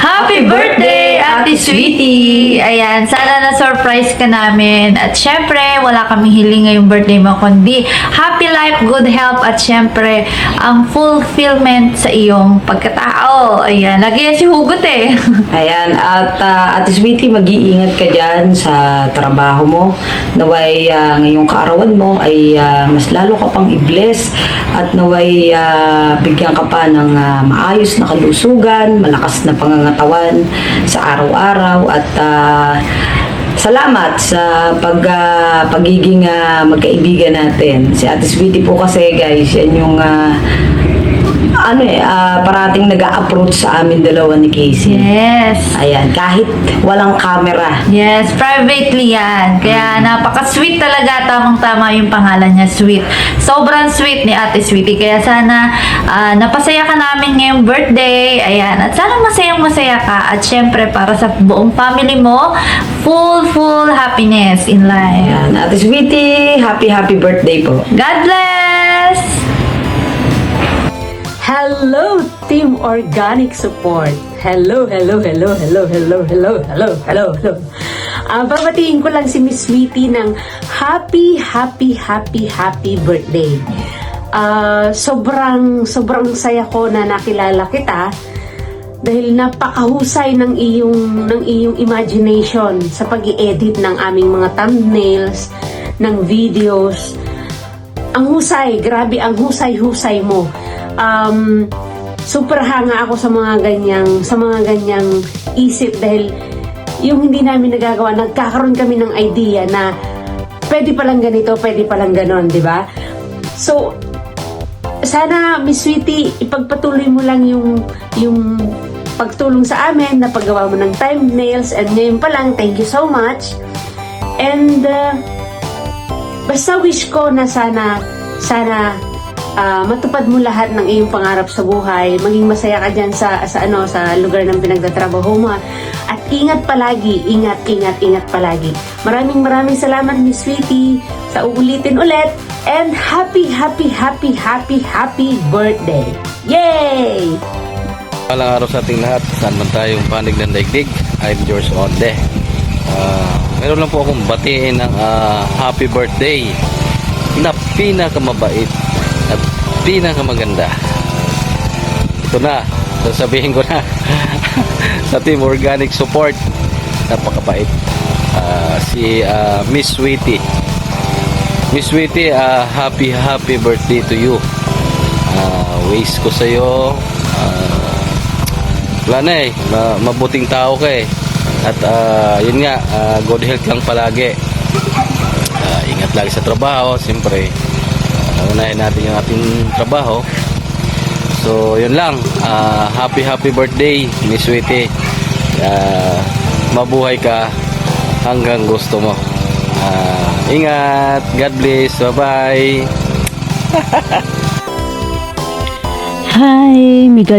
Happy birthday, Ate Sweetie! Ayan, sana na-surprise ka namin. At syempre, wala kaming hiling ngayong birthday mo, kundi happy life, good health, at syempre, ang fulfillment sa iyong pagkatao. Ayan, lagi yan si Hugot eh. Ayan, at Ate Sweetie, mag-iingat ka dyan sa trabaho mo. Naway ngayong kaarawan mo ay mas lalo ka pang i-bless at naway bigyan ka pa ng maayos na kalusugan, malakas na pangangatawan sa araw-araw at salamat sa pagiging magkaibigan natin. Si Ate Sweetie po kasi guys, yan yung parating nag-a-approach sa amin dalawa ni Casey. Yes. Ayan, kahit walang camera. Yes, privately yan. Kaya napaka-sweet talaga, tamang-tama yung pangalan niya, sweet. Sobrang sweet ni Ate Sweetie. Kaya sana napasaya ka namin ngayong birthday. Ayan, at sana masayang-masaya ka. At syempre, para sa buong family mo, full happiness in life. Ayan, Ate Sweetie, happy birthday po. God bless! Hello, Team Organic Support. Hello. Babatiin ko lang si Miss Sweetie ng happy birthday. Sobrang saya ko na nakilala kita dahil napakahusay ng iyong imagination sa pag-i-edit ng aming mga thumbnails, ng videos. Ang husay, grabe ang husay mo. Super hanga ako sa mga ganyang isip dahil yung hindi namin nagagawa, nagkakaroon kami ng idea na pwede palang ganito, pwede palang ganon, di ba? So, sana Miss Sweetie, ipagpatuloy mo lang yung pagtulong sa amin na paggawa mo ng thumbnails, and ngayon pa lang, thank you so much. And basta wish ko na sana matupad mo lahat ng iyong pangarap sa buhay, maging masaya ka dyan sa lugar ng pinagtatrabaho mo, at ingat palagi, ingat palagi. Maraming salamat Miss Sweetie sa uulitin ulit, and happy birthday! Yay! Walang araw sa ating lahat, saan man tayong panig ng daigdig. I'm George Onde. Meron lang po akong batiin ng happy birthday na pinakamabait at pinakamaganda. Ito na, sasabihin ko na sa Team Organic Support, napakabait, si Miss Sweetie. Miss Sweetie, happy birthday to you. Wish ko sa'yo wala na mabuting tao ka eh, at yun nga, good health lang palagi. Ingat lagi sa trabaho, siyempre unahin natin yung ating trabaho. So yun lang, happy birthday Miss Sweetie. Mabuhay ka hanggang gusto mo. Ingat, God bless, bye bye. Hi, miga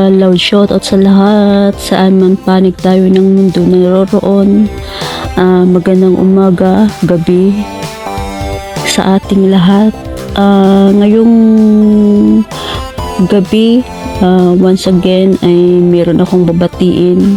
loud shoutout sa lahat, saan man panig tayo ng mundo naroroon. Magandang umaga, gabi sa ating lahat. Ngayong gabi, once again ay meron akong babatiin.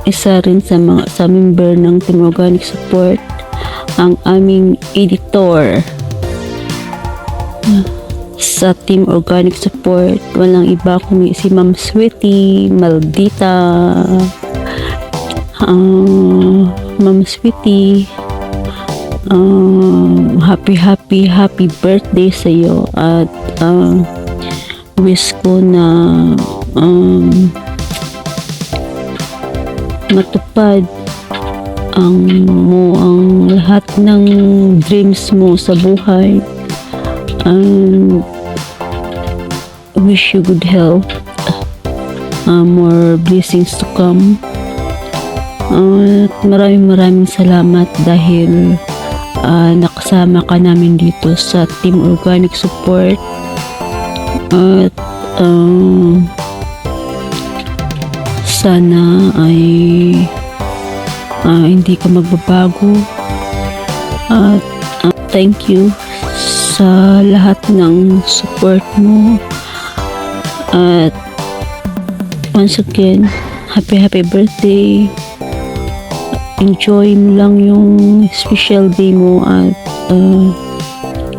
Isa rin sa member ng Team Organic Support, ang aming editor sa Team Organic Support. Walang iba kundi si Ma'am Sweetie Maldita. Ma'am Sweetie, happy birthday sa iyo, at wish ko na matupad ang lahat ng dreams mo sa buhay, and wish you good health, more blessings to come. At maraming salamat dahil nakasama ka namin dito sa Team Organic Support, at sana ay hindi ka magbabago, at thank you sa lahat ng support mo, at once again, happy birthday. Enjoy mo lang yung special day mo at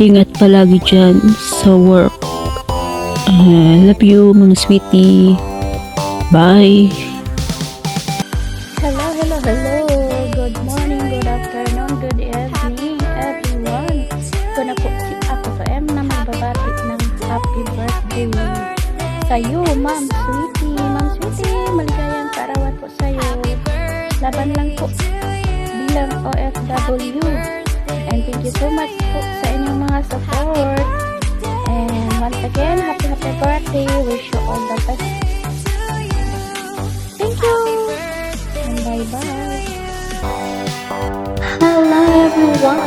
ingat palagi dyan sa work. Love you, mga sweetie. Bye. Hello. Good morning, good afternoon, good evening, everyone. Ito na po si ako sa M na magbabati ng happy birthday sa'yo, Ma'am Sweetie. Ma'am Sweetie, maligayang kaarawan po sa'yo. Laban lang po bilang OFW. And thank you so much po sa inyong mga support. And once again, happy birthday. Wish you all the best. Thank you. And bye-bye. Hello everyone.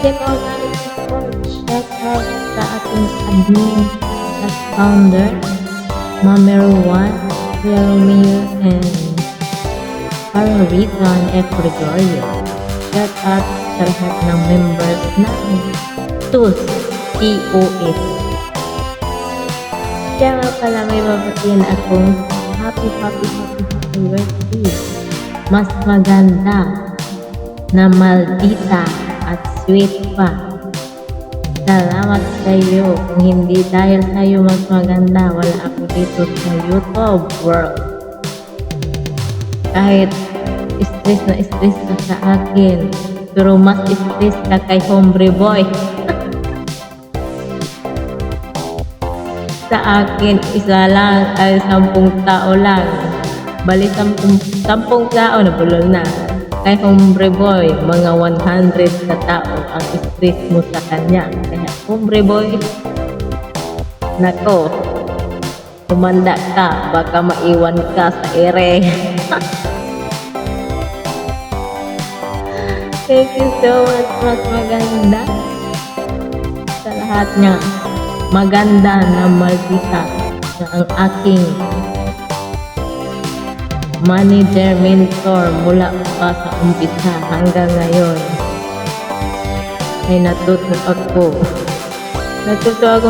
Team Organic Support. Shout out sa ating admin at founder, Ma'am Meron, Kuya Romeo, and Parang Rita and F. Gregorio. Shout out sa lahat ng members ng TOS, TOS. Kaya nga pala may mabatiin akong happy birthday. Mas maganda na maldita at sweet pa. Salamat sa iyo. Kung hindi dahil sa iyo mas maganda, wala ako dito sa YouTube world. Kahit stress ka sa akin, pero mas stress ka kay Hombre Boy. Sa akin, isa lang ay 10 tao lang. Bali 10 tao na bulol na. Kay Hombre Boy, mga 100 na tao ang stress mo sa kanya. Kaya Hombre Boy, nako, kumanda ka, baka maiwan ka sa ere. Thank you so much, mas maganda sa lahat niya. Maganda na maldita na ang aking manager, mentor mula pa sa umpisa hanggang ngayon ay natuto ako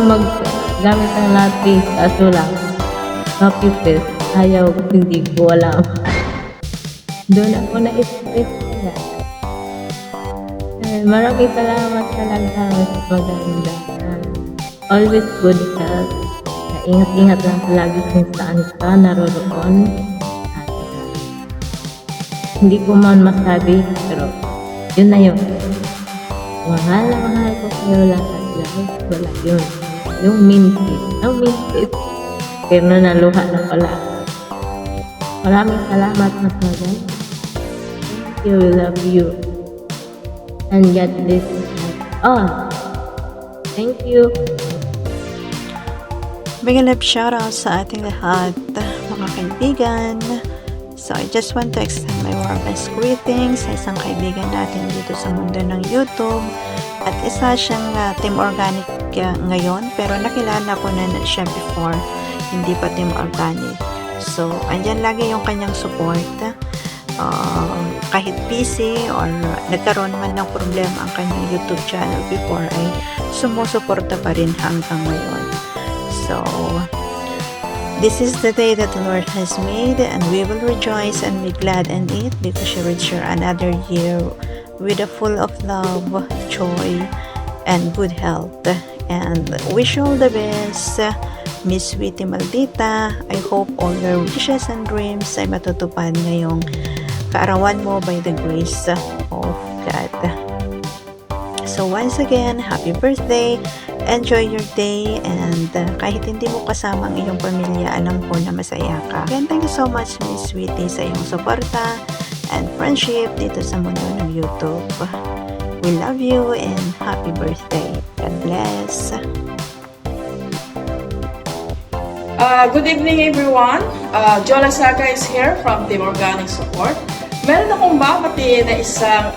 maggamit ng lapis, kaso lang kapipis, ayaw, hindi ko alam. Doon ako na-stress kaya. Maraming salamat talaga, mas maganda. Always good health. Ingat-ingat lang palagi kung saan ka naroon. Hindi ko man masabi, pero yun na yun. Mahal ko kayo lahat. Wala yun. Yung mintis. Pero naluha na pala. Maraming salamat, mas maganda. Thank you, love you. And God bless you all. Thank you. Big love shoutout sa ating lahat, mga kaibigan. So, I just want to extend my warmest greetings sa isang kaibigan natin dito sa mundo ng YouTube. At isa siyang Team Organic ngayon, pero nakilala ko na siya before, hindi pa Team Organic. So, andyan lagi yung kanyang support. Kahit busy or nagkaroon man ng problema ang kanyang YouTube channel before, ay sumusuporta pa rin hanggang ngayon. So, this is the day that the Lord has made, and we will rejoice and be glad in it, because she will share another year with a full of love, joy, and good health. And wish you all the best, Miss Sweetie Maldita. I hope all your wishes and dreams ay matutupad ngayong kaarawan mo by the grace of God. So once again, happy birthday, enjoy your day, and kahit hindi mo kasama ang iyong pamilya, alam ko na masaya ka. Again, thank you so much, Miss Sweetie, sa iyong suporta and friendship dito sa mundo ng YouTube. We love you and happy birthday. God bless. Good evening everyone. Jola Saga is here from Team Organic Support. Meron akong babatiin na isang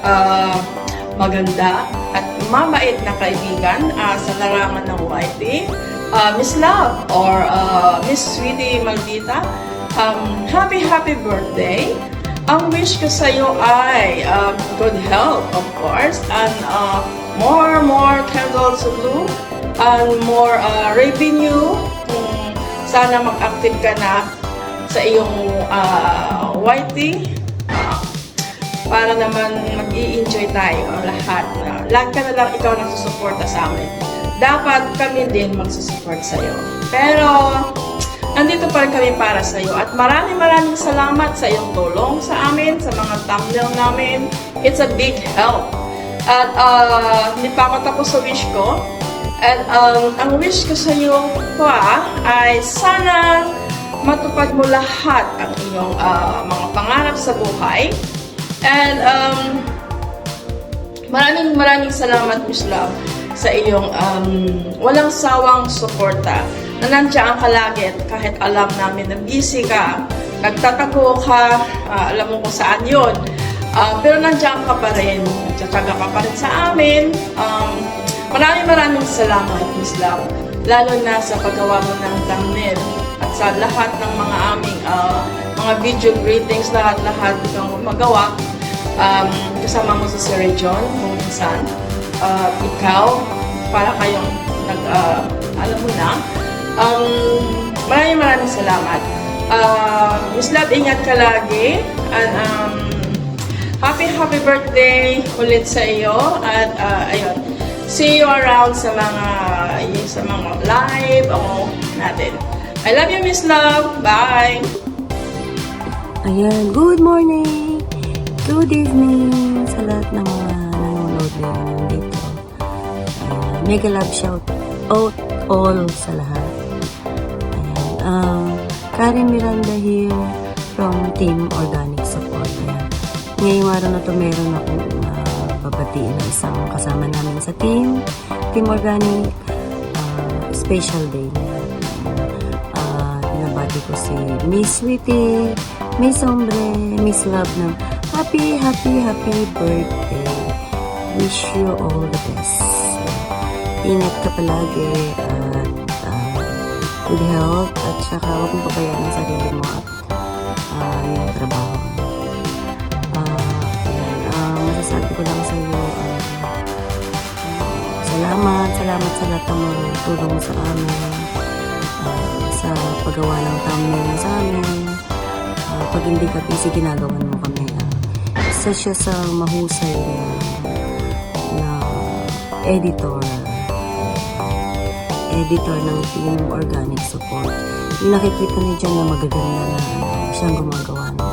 maganda at mabait na kaibigan sa larangan ng YT. Miss Love or Miss Sweetie Maldita. Happy birthday. Ang wish ko sa iyo ay good health, of course, and more candles to blow, and more revenue. Sana mag-active ka na sa iyong YT para naman mag-i-enjoy tayo lahat. Lahat ka na lang ikaw nagsusuporta sa amin. Dapat kami din magsusupport sa iyo. Pero nandito pa rin kami para sa iyo at maraming salamat sa iyong tulong sa amin, sa mga thumbnail namin. It's a big help. At hindi pa ako tapos sa wish ko. At ang wish ko sa iyo pa ay sana matupad mo lahat ang iyong mga pangarap sa buhay. And maraming salamat, Miss Love, sa iyong walang sawang suporta. Na nandiyan ka lagi kahit alam namin na busy ka, nagtatago ka, alam mo kung saan yun. Pero nandiyan ka pa rin, nagtsatsaga ka pa rin sa amin. Maraming salamat, Miss Love. Lalo na sa paggawa mo ng thumbnail at sa lahat ng mga aming mga video greetings, lahat ikaw magawa. Kasama mo si Sir John, kung minsan. Ikaw, para kayong alam mo na. Maraming salamat. Miss Love, ingat ka lagi. And happy birthday ulit sa iyo. At ayun, see you around sa mga live natin. I love you, Miss Love. Bye! Ayan, good morning! Good evening sa lahat ng mga nanonood ngayon dito. Mega love shout out all sa lahat. Ayan, Karen Miranda here from Team Organic Support. Ayan. Ngayong araw na to meron akong babatiin na isang kasama namin sa Team Organic special day. Binabati ko si Miss Sweetie, Miss Ombre, Miss Love ng happy birthday. Wish you all the best. Ingat ka palagi at good health at saka huwag mong pabayaan ang sarili mo at yung trabaho mo. Masasabi ko lang sa iyo salamat sa lahat ng mga tulong mo sa amin, sa paggawa ng thumbnail sa amin. Pag hindi ka busy, ginagawan mo kami. Isa siya sa mahusay na editor ng Team Organic Support. Yung nakikita niyo dyan na magaganda na siyang gumagawa na.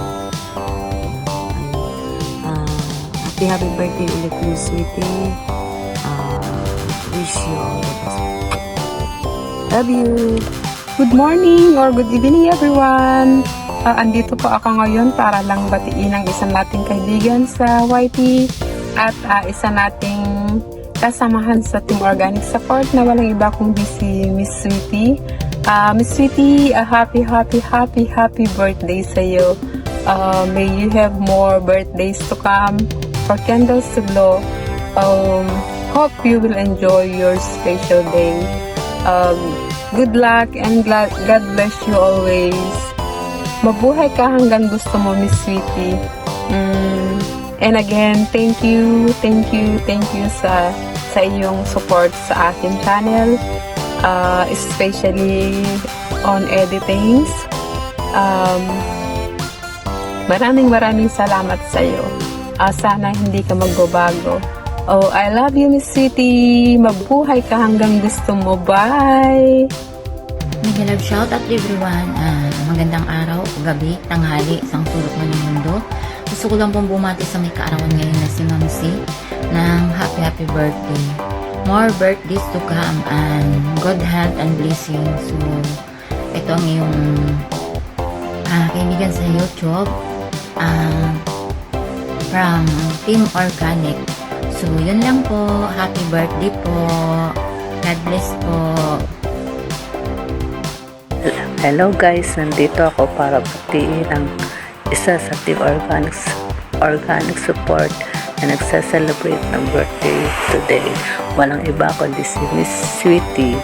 Happy birthday ulit, Miss Sweetie. Wish you all the best. Love you! Good morning or good evening, everyone! Andito po ako ngayon para lang batiin ang isa nating kaibigan sa YT at isa nating kasamahan sa Team Organic Support na walang iba kundi si Miss Sweetie. Miss Sweetie, happy birthday sa iyo. May you have more birthdays to come for candles to glow. Hope you will enjoy your special day. Good luck and God bless you always. Mabuhay ka hanggang gusto mo, Miss Sweetie. And again, thank you sa iyong support sa aking channel, especially on editings. Maraming salamat sa iyo. Sana hindi ka magbabago. Oh, I love you, Miss Sweetie. Mabuhay ka hanggang gusto mo. Bye! Mega love shout out everyone. Magandang araw, gabi, tanghali, isang sulok man ng mundo. Gusto ko lang pong bumati sa may kaarawan ngayon na si Ma'am C ng happy birthday. More birthdays to come and good health and blessings. So, ito ang iyong kaibigan sa YouTube from Team Organic. So, yun lang po. Happy birthday po. God bless po. Hello guys, nandito ako para batiin ang isa sa Team Organic Support na nagsa-celebrate ng birthday today. Walang iba kundi si Miss Sweetie.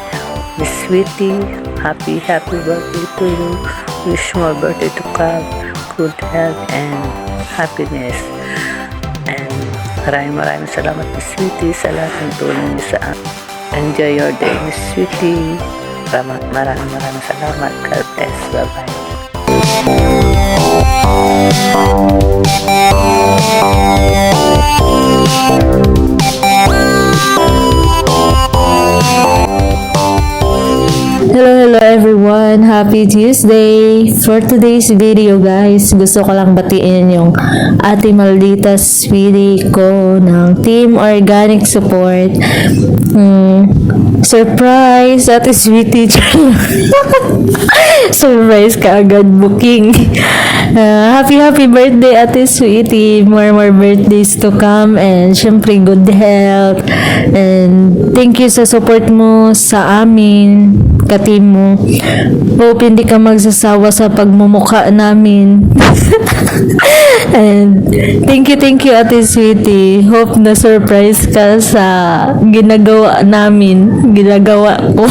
Miss Sweetie, happy birthday to you. Wish more birthday to come. Good health and happiness. And maraming salamat, Miss Sweetie, sa lahat ng tulong niyo sa akin. Enjoy your day, Miss Sweetie. Maraming salamat. God bless. Bye-bye. Hello everyone! Happy Tuesday! For today's video guys, gusto ko lang batiin yung ate maldita sweetie ko ng Team Organic Support. Surprise! Ate sweetie! Surprise ka agad booking. Happy birthday ate sweetie! More birthdays to come and syempre good health. And thank you sa support mo sa amin, ka-team mo. Hope hindi ka magsasawa sa pagmumukha namin. And thank you ate sweetie. Hope na surprise ka sa ginagawa namin, ginagawa ko.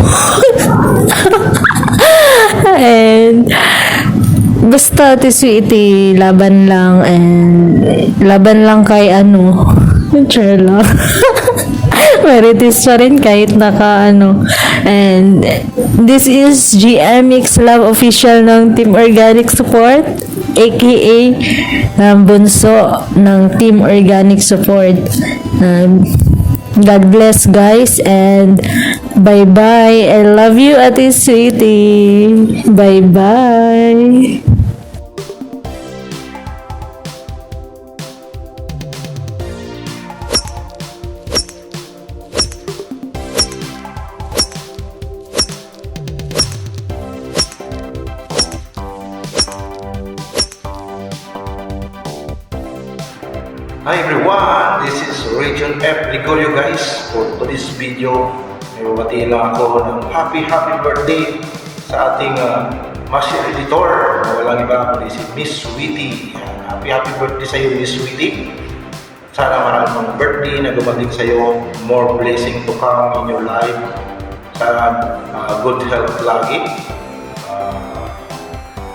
And basta ate sweetie, laban lang, and laban lang kay ano, sure lang. Marites pa rin kahit naka ano. And this is GMX Love Official ng Team Organic Support, aka bunso ng Team Organic Support. God bless guys, and bye bye. I love you ate sweetie. Bye bye. Hi everyone, this is Region F. Ligorio guys. For today's video, may babatiin lang ako ng happy birthday sa ating master editor. Walang iba kundi si Miss Sweetie. Happy birthday sa iyo Miss Sweetie. Sana maraming birthday na dumating sa iyo. More blessing to come in your life. Sana good health lagi.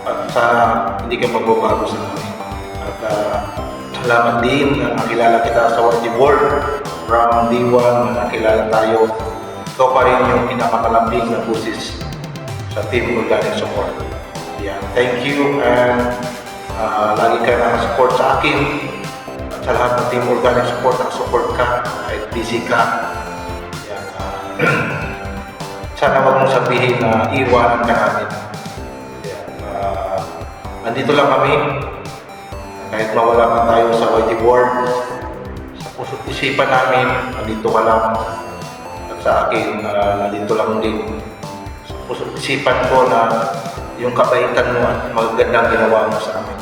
At sana hindi ka magbabago sa amin. At salamat din na nakilala kita sa World World. From day 1 na nakilala tayo. Ikaw pa rin yung pinakamalambing na busis sa Team Organic Support. Yeah, thank you, and lagi ka na support sa akin. At sa lahat ng Team Organic Support, support ka kahit busy ka. Yeah, sana wag mong sabihin na iwanan ka namin. Yeah, nandito lang kami. Kahit mawala man tayo sa YT Board, sa puso't isipan namin, nandito ka lang. At sa akin, nandito lang din. Sa puso't isipan ko na yung kabaitan mo at magagandang ginawa mo sa amin.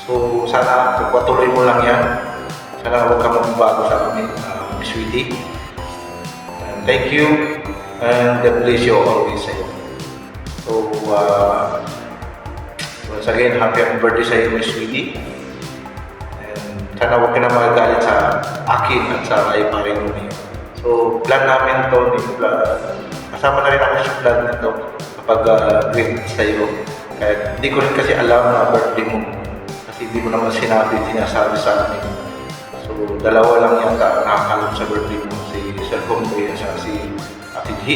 So, sana patuloy mo lang yan. Sana huwag ka magbago sa amin, Miss Sweetie. And thank you, and God bless you always sa iyo. So, once again, happy birthday sa iyo, Miss Sweetie. Sana huwag ka na magagalit sa akin at sa ay paring Romeo. So, plan namin ito. Kasama na rin ako sa plan na ito kapag greet sa iyo. Kaya hindi ko rin kasi alam na birthday mo. Kasi hindi mo naman sinasabi sa amin. So, dalawa lang yata nakakalam sa birthday mo. Si Sir Comboy at si Ate G.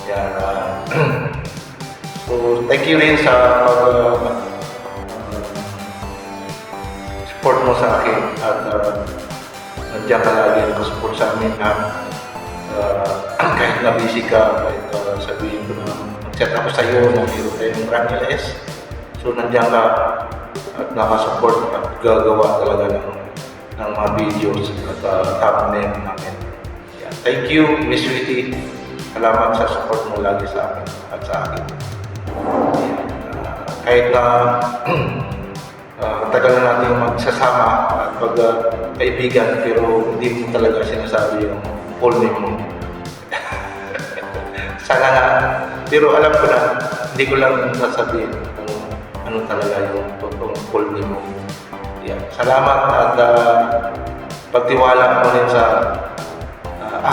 Yan. So, thank you rin sa support mo sa akin at nandiyan ka lagi nag-support sa amin na kahit na busy ka, kahit sabihin ko na mag-chat ako sa iyo na mayroon tayong Ramirez. So nandiyan ka at nakasupport at gagawa talaga ng mga videos at thumbnail namin. Yeah. Thank you, Miss Sweetie. Salamat sa support mo lagi sa amin at sa akin. Kahit na matagal na natin magsasama at pagkaibigan, pero hindi mo talaga sinasabi yung full name mo. Sana nga, pero alam ko na, hindi ko lang sasabihin kung ano talaga yung totoong full name mo. Yeah. Salamat at pagtiwala mo rin sa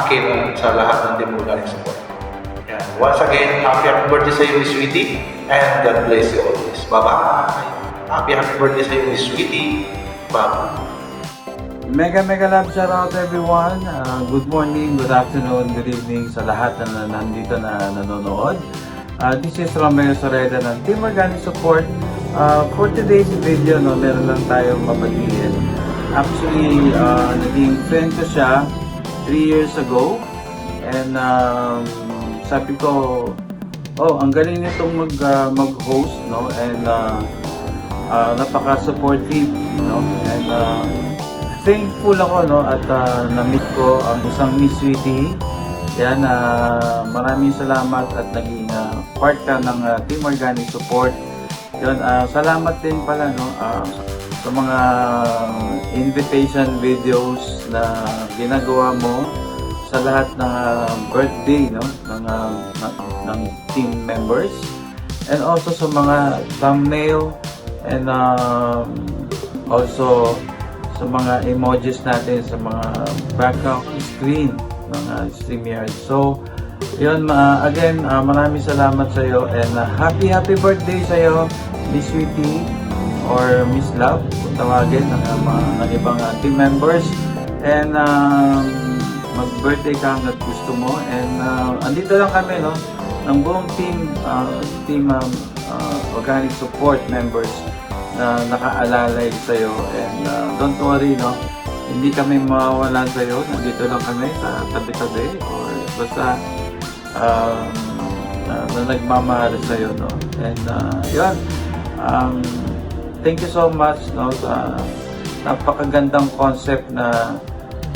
akin at sa lahat ng Team Organic Support. Yeah. Once again, happy birthday sa iyo, Miss Sweetie, and God bless you always. Bye-bye! Happy birthday sa iyo, Miss Sweetie. Bye. Mega love shout out everyone. Good morning, good afternoon, good evening sa lahat na nandito na nanonood. This is Romeo Soreda ng Team Organic Support. For today's video, no, meron lang tayong papatiin. Actually, naging friend ko siya 3 years ago. And sabi ko, oh, ang galing nitong mag-host, no? And napaka-supportive, no? And thankful ako, no? At na-meet ko ang isang Miss Sweetie. Yan, maraming salamat at naging part ka ng Team Organic Support. Yan, salamat din pala, no? Sa mga invitation videos na ginagawa mo sa lahat ng birthday, no, ng team members, and also sa mga thumbnail, and also sa mga emojis natin sa mga background screen ng StreamYard. So yun, again, maraming salamat sa iyo, and happy birthday sa iyo, Miss Sweetie or Miss Love kung tawagin ng ibang team members. And mag-birthday ka hanggat gusto mo, and andito lang kami, no, ng buong team Organic Support members na nakaalalay sa iyo. And don't worry, no, hindi kami mawawalan sa iyo. Nandito lang kami sa tabi-tabi, or basta na nagmamahal sa iyo, no. And yun, thank you so much, no, sa napakagandang concept na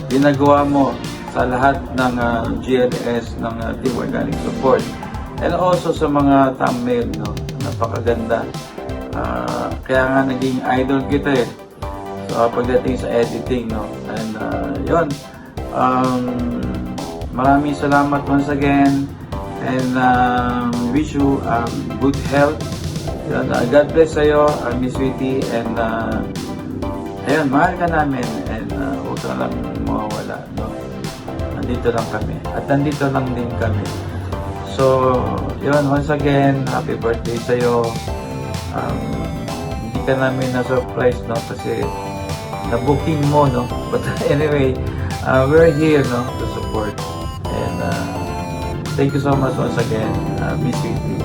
ginagawa mo sa lahat ng GLS ng Team Organic Support, and also sa mga thumbnail, no, napakaganda. Kaya nga naging idol kita eh, so pagdating sa editing, no. And yun, maraming salamat once again, and wish you good health. Yun, God bless sa'yo, Miss Sweetie, and ayun, mahal ka namin, and huwag ka lang mawawala, no. Nandito lang kami, at nandito lang din kami. So yun, once again, happy birthday sa'yo. Hindi ka namin na-surprise, no, kasi na-booking mo, no. But anyway, we're here, no, to support. And thank you so much once again, Miss Sweetie.